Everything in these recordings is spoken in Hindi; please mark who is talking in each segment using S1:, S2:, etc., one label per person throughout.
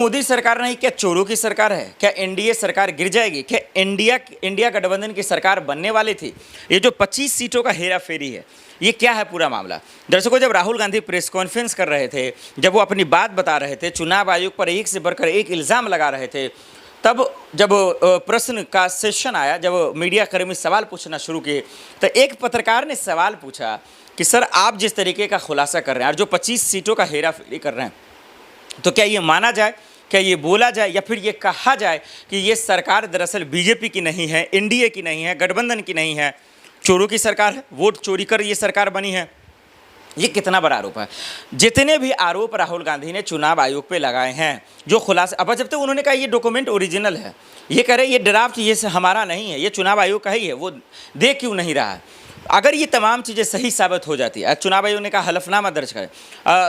S1: मोदी सरकार नहीं, क्या चोरों की सरकार है? क्या एनडीए सरकार गिर जाएगी? क्या इंडिया गठबंधन की सरकार बनने वाली थी? ये जो 25 सीटों का हेरा फेरी है, ये क्या है पूरा मामला? दर्शकों, जब राहुल गांधी प्रेस कॉन्फ्रेंस कर रहे थे, जब वो अपनी बात बता रहे थे, चुनाव आयोग पर एक से बढ़कर एक इल्ज़ाम लगा रहे थे, तब जब प्रश्न का सेशन आया, जब मीडिया कर्मी सवाल पूछना शुरू किए, तो एक पत्रकार ने सवाल पूछा कि सर, आप जिस तरीके का खुलासा कर रहे हैं और जो 25 सीटों का हेरा फेरी कर रहे हैं, तो क्या ये माना जाए, क्या ये बोला जाए, या फिर ये कहा जाए कि ये सरकार दरअसल बीजेपी की नहीं है, एनडीए की नहीं है, गठबंधन की नहीं है, चोरों की सरकार है, वोट चोरी कर ये सरकार बनी है? ये कितना बड़ा आरोप है। जितने भी आरोप राहुल गांधी ने चुनाव आयोग पे लगाए हैं, जो खुलासा, अब जब तक उन्होंने कहा ये डॉक्यूमेंट ओरिजिनल है, ये कह रहे ये ड्राफ्ट, ये हमारा नहीं है, ये चुनाव आयोग का ही है, वो दे क्यों नहीं रहा है? अगर ये तमाम चीज़ें सही साबित हो जाती है, चुनाव आयोग ने कहा हलफनामा दर्ज करें,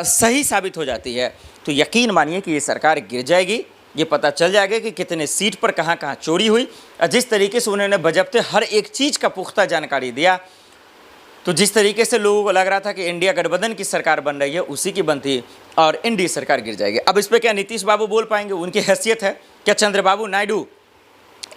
S1: सही साबित हो जाती है, तो यकीन मानिए कि ये सरकार गिर जाएगी। ये पता चल जाएगा कि कितने सीट पर कहाँ कहाँ चोरी हुई। जिस तरीके से उन्होंने बजब्ते हर एक चीज़ का पुख्ता जानकारी दिया, तो जिस तरीके से लोगों को लग रहा था कि इंडिया गठबंधन की सरकार बन रही है, उसी की बनती और एनडीए सरकार गिर जाएगी। अब इस पर क्या नीतीश बाबू बोल पाएंगे? उनकी हैसियत है क्या? चंद्रबाबू नायडू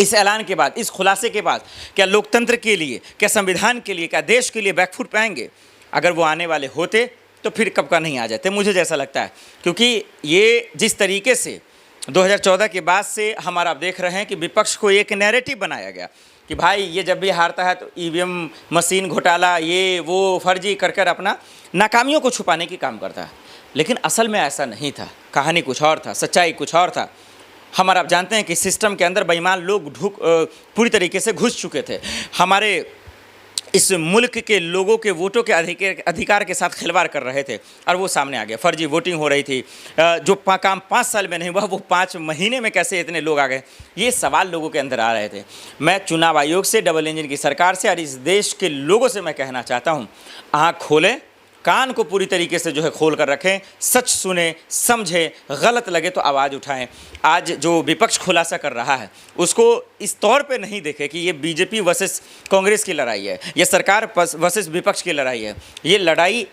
S1: इस ऐलान के बाद, इस खुलासे के बाद, क्या लोकतंत्र के लिए, क्या संविधान के लिए, क्या देश के लिए बैकफुट पाएंगे? अगर वो आने वाले होते तो फिर कब का नहीं आ जाते, मुझे जैसा लगता है। क्योंकि ये जिस तरीके से 2014 के बाद से हमारा आप देख रहे हैं कि विपक्ष को एक नैरेटिव बनाया गया कि भाई ये जब भी हारता है तो ईवीएम मशीन घोटाला, ये वो फर्जी कर कर अपना नाकामियों को छुपाने की काम करता है। लेकिन असल में ऐसा नहीं था, कहानी कुछ और था, सच्चाई कुछ और था। हमारा आप जानते हैं कि सिस्टम के अंदर बेईमान लोग पूरी तरीके से घुस चुके थे, हमारे इस मुल्क के लोगों के वोटों के अधिकार के साथ खिलवाड़ कर रहे थे, और वो सामने आ गया। फर्जी वोटिंग हो रही थी, जो काम 5 साल में नहीं हुआ, वो 5 महीने में कैसे इतने लोग आ गए, ये सवाल लोगों के अंदर आ रहे थे। मैं चुनाव आयोग से, डबल इंजन की सरकार से और इस देश के लोगों से मैं कहना चाहता हूँ, आँख खोलें, कान को पूरी तरीके से जो है खोल कर रखें, सच सुने, समझें, गलत लगे तो आवाज़ उठाएं। आज जो विपक्ष खुलासा कर रहा है, उसको इस तौर पे नहीं देखें कि ये बीजेपी वर्सेस कांग्रेस की लड़ाई है, ये सरकार वर्सेस विपक्ष की लड़ाई है। ये लड़ाई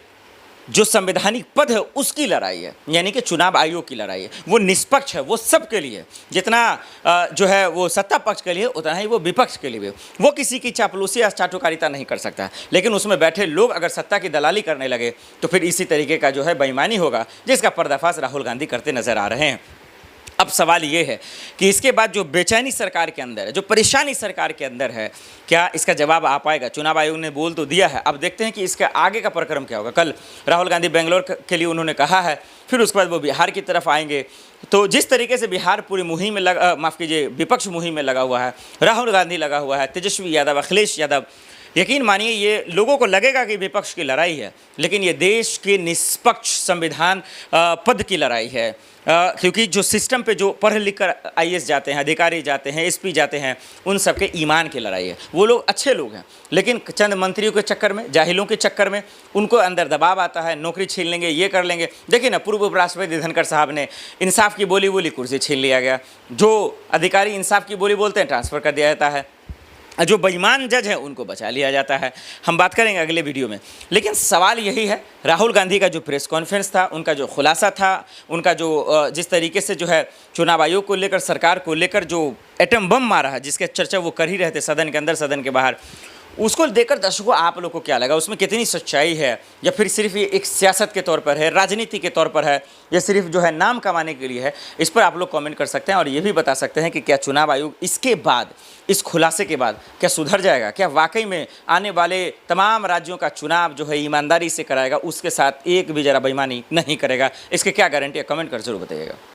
S1: जो संवैधानिक पद है उसकी लड़ाई है, यानी कि चुनाव आयोग की लड़ाई है। वो निष्पक्ष है, वो सबके लिए, जितना जो है वो सत्ता पक्ष के लिए, उतना ही वो विपक्ष के लिए। वो किसी की चापलूसी या चाटुकारिता नहीं कर सकता। लेकिन उसमें बैठे लोग अगर सत्ता की दलाली करने लगे तो फिर इसी तरीके का जो है बेईमानी होगा, जिसका पर्दाफाश राहुल गांधी करते नजर आ रहे हैं। अब सवाल ये है कि इसके बाद जो बेचैनी सरकार के अंदर है, जो परेशानी सरकार के अंदर है, क्या इसका जवाब आ पाएगा? चुनाव आयोग ने बोल तो दिया है, अब देखते हैं कि इसका आगे का प्रक्रम क्या होगा। कल राहुल गांधी बेंगलोर के लिए उन्होंने कहा है, फिर उसके बाद वो बिहार की तरफ आएंगे। तो जिस तरीके से बिहार पूरी मुहिम में माफ़ कीजिए, विपक्ष मुहिम में लगा हुआ है, राहुल गांधी लगा हुआ है, तेजस्वी यादव, अखिलेश यादव, यकीन मानिए ये लोगों को लगेगा कि विपक्ष की लड़ाई है, लेकिन ये देश के निष्पक्ष संविधान पद की लड़ाई है। क्योंकि जो सिस्टम पे जो पढ़ लिख कर आईएएस जाते हैं, अधिकारी जाते हैं, एसपी जाते हैं, उन सब के ईमान की लड़ाई है। वो लोग अच्छे लोग हैं, लेकिन चंद मंत्रियों के चक्कर में, जाहिलों के चक्कर में उनको अंदर दबाव आता है, नौकरी छीन लेंगे, ये कर लेंगे। देखिए ना, पूर्व उपराष्ट्रपति धनखड़ साहब ने इंसाफ की बोली कुर्सी छीन लिया गया। जो अधिकारी इंसाफ की बोली बोलते हैं, ट्रांसफ़र कर दिया जाता है। जो बेईमान जज है उनको बचा लिया जाता है। हम बात करेंगे अगले वीडियो में। लेकिन सवाल यही है, राहुल गांधी का जो प्रेस कॉन्फ्रेंस था, उनका जो खुलासा था, उनका जो जिस तरीके से जो है चुनाव आयोग को लेकर, सरकार को लेकर जो एटम बम मारा है, जिसके चर्चा वो कर ही रहे थे सदन के अंदर, सदन के बाहर, उसको देखकर दर्शकों आप लोग को क्या लगा? उसमें कितनी सच्चाई है, या फिर सिर्फ ये एक सियासत के तौर पर है, राजनीति के तौर पर है, या सिर्फ जो है नाम कमाने के लिए है? इस पर आप लोग कमेंट कर सकते हैं और ये भी बता सकते हैं कि क्या चुनाव आयोग इसके बाद, इस खुलासे के बाद क्या सुधर जाएगा? क्या वाकई में आने वाले तमाम राज्यों का चुनाव जो है ईमानदारी से कराएगा, उसके साथ एक भी जरा बेईमानी नहीं करेगा? इसके क्या गारंटी है? कमेंट कर जरूर बताइएगा।